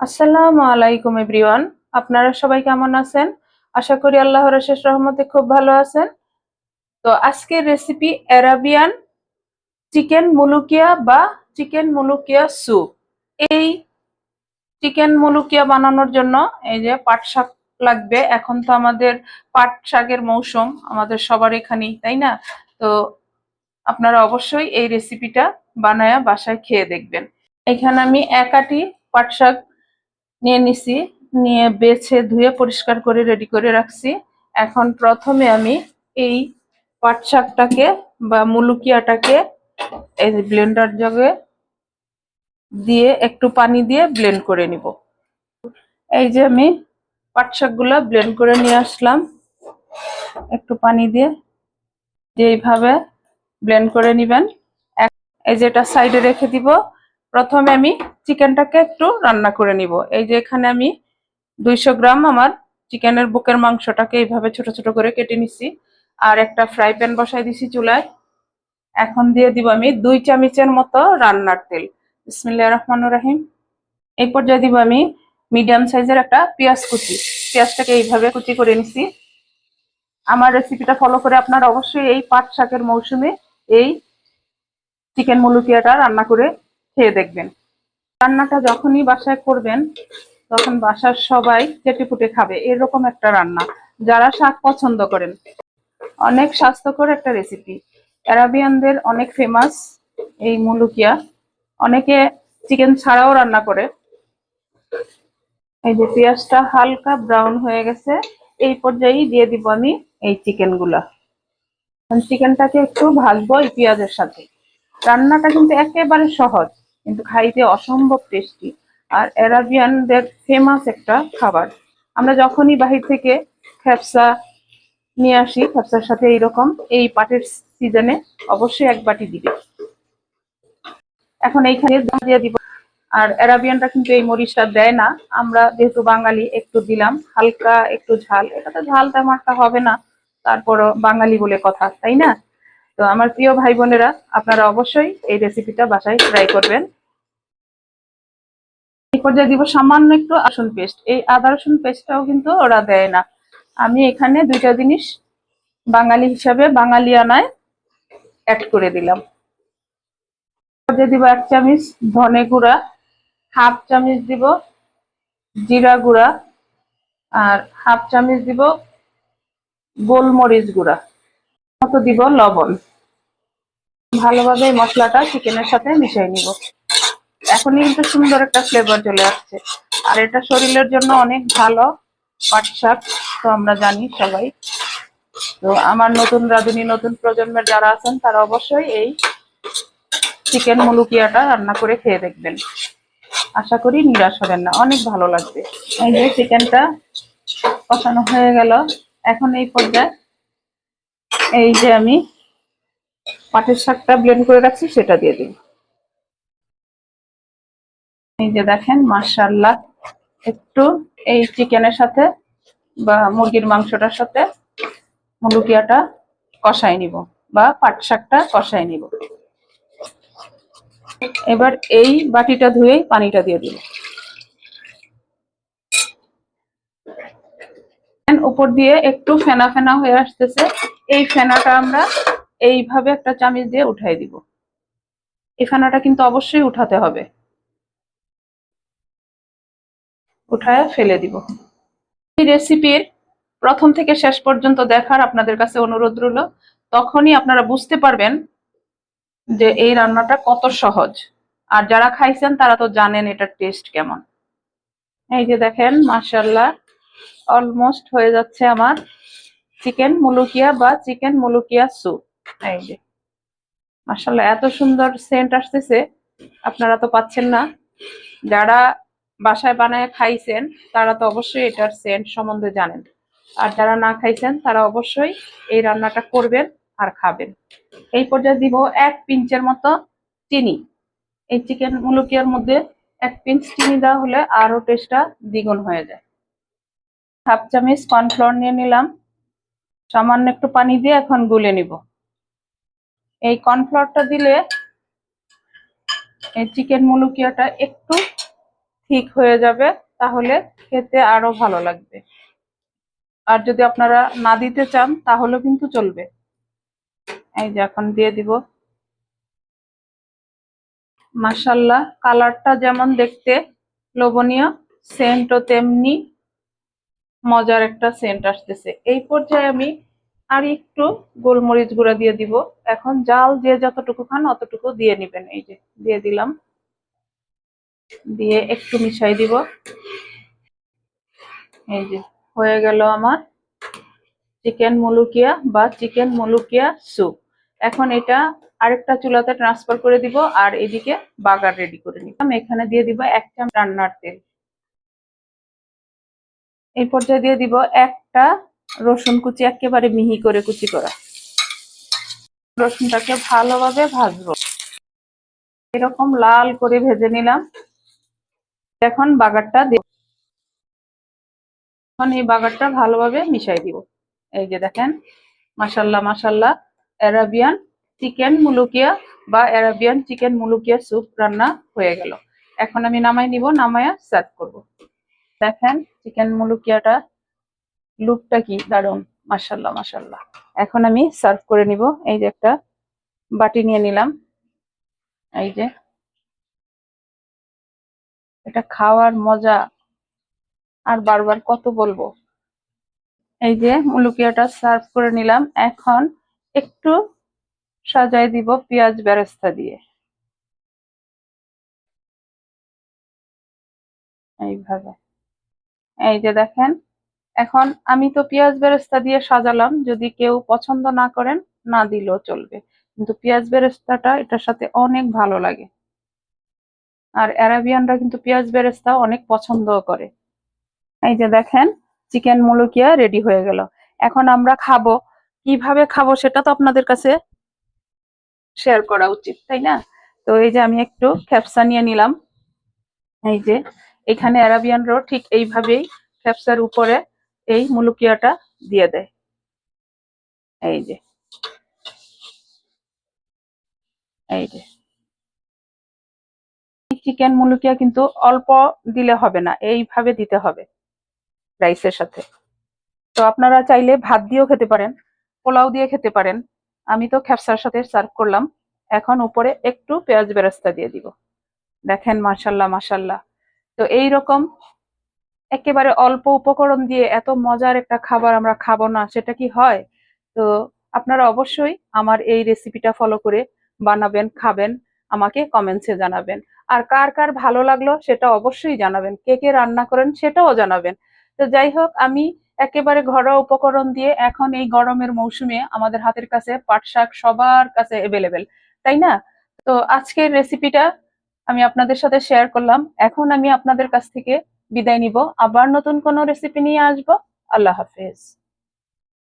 আসসালামু আলাইকুম এভরিওয়ান। আপনারা সবাই কেমন আছেন? আশা করি আল্লাহর অশেষ রহমতে খুব ভালো আছেন। তো আজকের রেসিপি আরাবিয়ান চিকেন মুলুকিয়া বা চিকেন মুলুকিয়া স্যুপ। এই চিকেন মুলুকিয়া বানানোর জন্য এই যে পাট শাক লাগবে। এখন তো আমাদের পাট শাকের মৌসুম আমাদের সবার এখানেই, তাই না? তো আপনারা অবশ্যই এই রেসিপিটা বানায়া বাসায় খেয়ে দেখবেন। এখানে আমি এক আটি পাট শাক নিয়ে নিছি, নিয়ে বেছে ধুয়ে পরিষ্কার করে রেডি করে রাখছি। এখন প্রথমে আমি এই পাট শাকটাকে বা মুলুকিয়াটাকে এই ব্লেন্ডার জগে দিয়ে একটু পানি দিয়ে ব্লেন্ড করে নিব। এই যে আমি পাট শাকগুলো ব্লেন্ড করে নিয়ে আসলাম একটু পানি দিয়ে, এইভাবে ব্লেন্ড করে নিবেন। এই যে এটা সাইডে রেখে দিব। প্রথমে আমি চিকেনটাকে একটু রান্না করে নিব। এই যে এখানে আমি 200 গ্রাম আমার চিকেনের বুকের মাংসটাকে এইভাবে ছোট ছোট করে কেটে নিছি। আর একটা ফ্রাই প্যান বসাই দিছি চুলায়। এখন দিয়ে দিব আমি 2 চামচের মতো রান্নার তেল। বিসমিল্লাহির রহমানির রহিম। এই পর্যায়ে দিব আমি মিডিয়াম সাইজের একটা পেঁয়াজ কুচি। পেঁয়াজটাকে এইভাবে কুচি করে নিছি। আমার রেসিপিটা ফলো করে আপনারা অবশ্যই এই পাট শাকের মৌসুমে এই চিকেন মুলুকিয়াটা রান্না করে খেয়ে দেখবেন। রান্নাটা যখনই বাসায় করবেন তখন বাসার সবাই চেটেপুটে খাবে, এরকম একটা রান্না। যারা শাক পছন্দ করেন, অনেক স্বাস্থ্যকর একটা রেসিপি। অ্যারাবিয়ানদের অনেক ফেমাস এই মুলুকিয়া। অনেকে চিকেন ছাড়াও রান্না করে। এই যে পেঁয়াজটা হালকা ব্রাউন হয়ে গেছে, এই পর্যায়েই দিয়ে দিব আমি এই চিকেন গুলা। চিকেনটাকে একটু ভাজবো এই পেঁয়াজের সাথে। রান্নাটা কিন্তু একেবারে সহজ, কিন্তু খাইতে অসম্ভব টেস্টি। আর অ্যারাবিয়ানদের ফেমাস একটা খাবার। আমরা যখনই বাহির থেকে খেপসা নিয়ে আসি, খেপসার সাথে এইরকম এই পাটের সিজনে অবশ্যই এক বাটি দিবে। এখন এইখানে দিয়ে দিব। আর অ্যারাবিয়ানরা কিন্তু এই মরিচটা দেয় না, আমরা যেহেতু বাঙালি একটু দিলাম, হালকা একটু ঝাল। এটা তো ঝাল তেমন একটা হবে না, তারপরও বাঙালি বলে কথা, তাই না? তো আমার প্রিয় ভাই বোনেরা, আপনারা অবশ্যই এই রেসিপিটা বাসায় ট্রাই করবেন। এই পর্যায়ে দিব সামান্য একটু রসুন পেস্ট। এই আদা রসুন পেস্টটাও কিন্তু ওরা দেয় না। আমি এখানে দুইটা জিনিস বাঙালি হিসাবে বাঙালিয়ানায় অ্যাড করে দিলাম। পর্যায়ে দিব 1 চামচ ধনে গুঁড়া, হাফ চামচ দিব জিরা গুঁড়া, আর হাফ চামচ দিব গোলমরিচ গুঁড়া, মতো দিব লবণ। ভালোভাবে এই মশলাটা চিকেনের সাথে মিশিয়ে নিব। এখনই কিন্তু সুন্দর একটা ফ্লেভার চলে আসছে। আর এটা শরীরের জন্য অনেক ভালো, পাট শাক তো আমরা জানি সবাই। তো আমার নতুন রাঁধুনি, নতুন প্রজন্মের যারা আছেন তারা অবশ্যই এই চিকেন মুলুকিয়াটা রান্না করে খেয়ে দেখবেন। আশা করি নিরাশ হবেন না, অনেক ভালো লাগবে। এই যে চিকেনটা কষানো হয়ে গেল। এখন এই পর্যায়ে এই যে আমি পাটের শাকটা ব্লেন্ড করে রাখছি সেটা দিয়ে দিই। এই যে দেখেন, মাশাআল্লাহ, একটু এই চিকেনের সাথে বা মুরগির মাংসটার সাথে মুলুকিয়াটা কষাই নিব বা পাট শাকটা কষাই নিব। এবার এই বাটিটা ধুয়ে পানিটা দিয়ে দিব। উপর দিয়ে একটু ফেনা ফেনা হয়ে আসতেছে, এই ফেনাটা আমরা এইভাবে একটা চামচ দিয়ে উঠাই দিব। এই ফেনাটা কিন্তু অবশ্যই উঠাতে হবে, উঠায় ফেলে দিব। এই রেসিপির প্রথম থেকে শেষ পর্যন্ত দেখার আপনাদের কাছে অনুরোধ রইল। তখনই আপনারা বুঝতে পারবেন যে এই রান্নাটা কত সহজ। আর যারা খাইছেন তারা তো জানেন এটার টেস্ট কেমন। এই যে দেখেন, মাশাআল্লাহ, অলমোস্ট হয়ে যাচ্ছে আমার চিকেন মুলুকিয়া বা চিকেন মুলুকিয়া স্যুপ। এই যে মাশাআল্লাহ, এত সুন্দর সেন্ট আসতেছে, আপনারা তো পাচ্ছেন না। যারা বাসায় বানায় খাইছেন তারা তো অবশ্যই এটার সেন্ট সম্বন্ধে জানেন। আর যারা না খাইছেন তারা অবশ্যই এই রান্নাটা করবেন আর খাবেন। এই পর্যায়ে দিব 1 পিঞ্চের মতো চিনি। এই চিকেন মুলুকিয়ার মধ্যে 1 পিঞ্চ চিনি দেওয়া হলে আরো টেস্টটা দ্বিগুণ হয়ে যায়। হাফ চামচ কর্নফ্লাওয়ার নিয়ে নিলাম, সামান্য একটু পানি দিয়ে এখন গুলে নিব। এই কর্নফ্লাওয়ারটা দিলে এই চিকেন মুলুকিয়াটা একটু ঠিক হয়ে যাবে, তাহলে খেতে আরো ভালো লাগবে। আর যদি আপনারা না দিতে চান তাহলেও কিন্তু চলবে। এই যে এখন দিয়ে দিব। মাশাআল্লাহ, কালারটা যেমন দেখতে লোভনীয়, সেন্টও তেমনি মজার একটা সেন্ট আসতেছে। এই পর্যায়ে আমি আর একটু গোলমরিচ গুঁড়া দিয়ে দিব। এখন জাল যে যতটুকু খান অতটুকু দিয়ে নিবেন। এই যে দিয়ে দিলাম, দিয়ে একটু মিশাই দিব। এই যে হয়ে গেল আমার চিকেন মুলুকিয়া বা চিকেন মুলুকিয়া স্যুপ। এখন এটা আরেকটা চুলাতে ট্রান্সফার করে দিব, আর এদিকে বাগার রেডি করে নিলাম। এখানে দিয়ে দিব 1 চামচ রান্নার তেল। এই পর্যায়ে দিয়ে দিব একটা রসুন কুচি, একেবারে মিহি করে কুচি করা। রসুনটাকে ভালোভাবে ভাজবো, এরকম লাল করে ভেজে নিলাম। এখন বাগারটা দেব। এখন এই বাগারটা ভালোভাবে মিশাই দিব। এই যে দেখেন, মাশাল্লাহ মাশাল্লাহ, অ্যারাবিয়ান চিকেন মুলুকিয়া বা অ্যারাবিয়ান চিকেন মুলুকিয়া স্যুপ রান্না হয়ে গেল। এখন আমি নামাই নিব, নামায়া সার্ভ করব। দেখেন চিকেন মুলুকিয়াটা লুকটা কি দারুণ, মাশাল্লাহ মাশাল্লাহ। এখন আমি সার্ভ করে নিব। এই যে একটা বাটি নিয়ে নিলাম। এই যে এটা খাওয়ার মজা আর বারবার কত বলবো। এই যে মুলুকিয়াটা সার্ভ করে নিলাম। এখন একটু সাজাই দিব পেঁয়াজ বেরেস্তা দিয়ে, এইভাবে। এই যে দেখেন, এখন আমি তো পেঁয়াজ বেরেস্তা দিয়ে সাজালাম, যদি কেউ পছন্দ না করেন না দিলেও চলবে, কিন্তু পেঁয়াজ বেরেস্তাটা এটার সাথে অনেক ভালো লাগে। আর অ্যারাবিয়ানরা কিন্তু পেঁয়াজ বেরেস্তা অনেক পছন্দ করে। এই যে দেখেন, চিকেন মুলুকিয়া রেডি হয়ে গেল। এখন আমরা খাবো, কিভাবে খাবো সেটা তো আপনাদের কাছে শেয়ার করা উচিত, তাই না? তো এই যে আমি একটু খেপসা নিয়ে নিলাম। এই যে এখানে অ্যারাবিয়ানরাও ঠিক এইভাবেই খেপসার উপরে এই মুলুকিয়াটা দিয়ে দেয়। এই যে এই যে চিকেন মুলুকিয়া কিন্তু অল্প দিলে হবে না, এইভাবে দিতে হবে রাইসের সাথে। তো আপনারা চাইলে ভাত দিয়েও খেতে পারেন, পোলাও দিয়ে খেতে পারেন। আমি তো খেপসার সাথে সার্ভ করলাম। এখন উপরে একটু পেঁয়াজ বেরেস্তা দিয়ে দিব। দেখেন মাশাল্লাহ মাশাল্লাহ। তো এই রকম একেবারে অল্প উপকরণ দিয়ে এত মজার একটা খাবার আমরা খাবো না, সেটা কি হয়? তো আপনারা অবশ্যই আমার এই রেসিপিটা ফলো করে বানাবেন, খাবেন, আমাকে কমেন্টসে জানাবেন। আর কার কার ভালো লাগলো সেটা অবশ্যই জানাবেন, কে কে রান্না করেন সেটাও জানাবেন। তো যাই হোক, আমি একেবারে ঘরোয়া উপকরণ দিয়ে, এখন এই গরমের মৌসুমে আমাদের হাতের কাছে পাট শাক সবার কাছে এভেলেবেল, তাই না? তো আজকের রেসিপিটা আমি আপনাদের সাথে শেয়ার করলাম। এখন আমি আপনাদের কাছ থেকে বিদায় নিব, আবার নতুন কোনো রেসিপি নিয়ে আসবো। আল্লাহ হাফেজ।